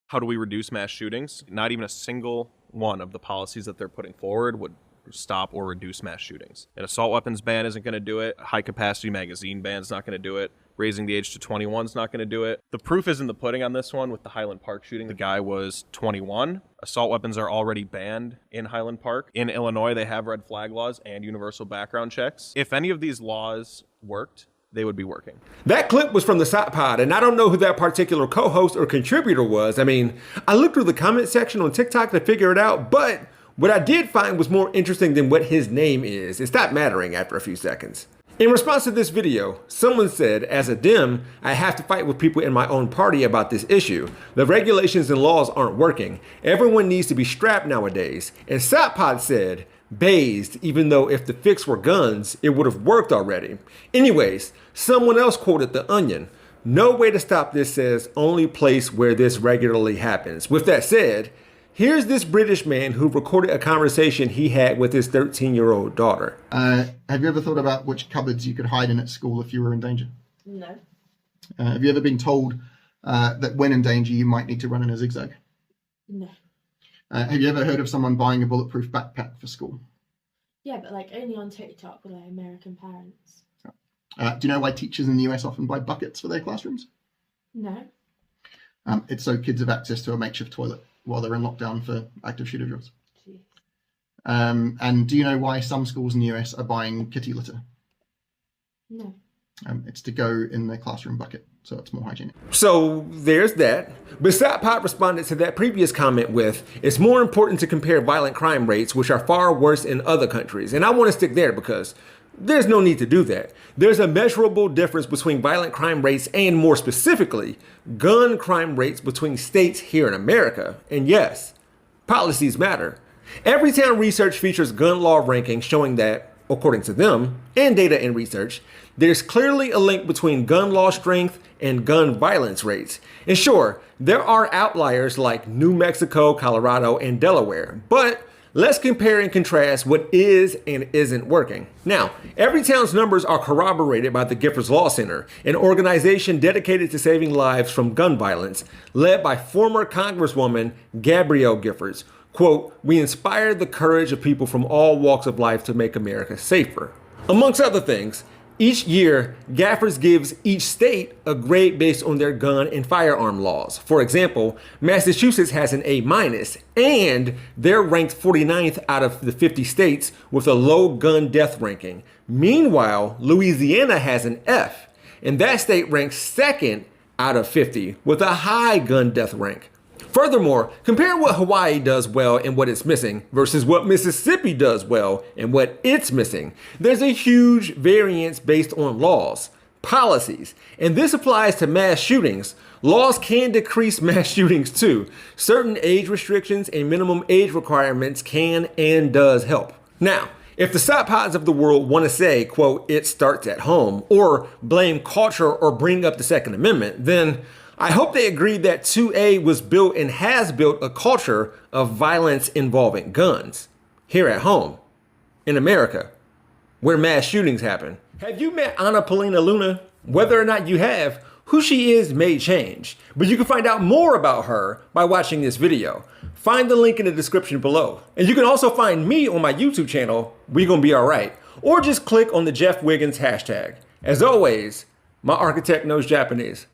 How do we reduce mass shootings? Not even a single one of the policies that they're putting forward would stop or reduce mass shootings. An assault weapons ban isn't going to do it. A high capacity magazine ban is not going to do it. Raising the age to 21 is not going to do it. The proof is in the pudding on this one with the Highland Park shooting. The guy was 21. Assault weapons are already banned in Highland Park. In Illinois, they have red flag laws and universal background checks. If any of these laws worked, they would be working. That clip was from the Sock Pod, and I don't know who that particular co-host or contributor was. I mean, I looked through the comment section on TikTok to figure it out, but what I did find was more interesting than what his name is. It stopped mattering after a few seconds. In response to this video, someone said, as a Dem, I have to fight with people in my own party about this issue. The regulations and laws aren't working. Everyone needs to be strapped nowadays. And Sockpod said, based, even though if the fix were guns, it would have worked already. Anyways, someone else quoted The Onion. No way to stop this says only place where this regularly happens. With that said, here's this British man who recorded a conversation he had with his 13-year-old daughter. Have you ever thought about which cupboards you could hide in at school if you were in danger? No. Have you ever been told that when in danger you might need to run in a zigzag? No. Have you ever heard of someone buying a bulletproof backpack for school? Yeah, but like only on TikTok with like American parents. Do you know why teachers in the US often buy buckets for their classrooms? No. It's so kids have access to a makeshift toilet while they're in lockdown for active shooter drills. Jeez. And do you know why some schools in the US are buying kitty litter? No. It's to go in the classroom bucket, so it's more hygienic. So there's that. But Sockpod responded to that previous comment with, it's more important to compare violent crime rates, which are far worse in other countries. And I want to stick there because there's no need to do that. There's a measurable difference between violent crime rates and, more specifically, gun crime rates between states here in America. And yes, policies matter. Everytown research features gun law rankings showing that, according to them, and data and research, there's clearly a link between gun law strength and gun violence rates. And sure, there are outliers like New Mexico, Colorado, and Delaware, but let's compare and contrast what is and isn't working. Now, Everytown's numbers are corroborated by the Giffords Law Center, an organization dedicated to saving lives from gun violence, led by former Congresswoman Gabrielle Giffords. Quote, we inspire the courage of people from all walks of life to make America safer. Amongst other things, each year, Giffords gives each state a grade based on their gun and firearm laws. For example, Massachusetts has an A-, and they're ranked 49th out of the 50 states with a low gun death ranking. Meanwhile, Louisiana has an F, and that state ranks 2nd out of 50 with a high gun death rank. Furthermore, compare what Hawaii does well and what it's missing versus what Mississippi does well and what it's missing. There's a huge variance based on laws, policies, and this applies to mass shootings. Laws can decrease mass shootings too. Certain age restrictions and minimum age requirements can and does help. Now, if the Sockpods of the world want to say, quote, it starts at home, or blame culture or bring up the Second Amendment, then I hope they agree that 2A was built and has built a culture of violence involving guns here at home in America, where mass shootings happen. Have you met Anna Paulina Luna? Whether or not you have, who she is may change, but you can find out more about her by watching this video. Find the link in the description below. And you can also find me on my YouTube channel, We Gonna Be Alright, or just click on the Jeff Wiggins hashtag. As always, my architect knows Japanese.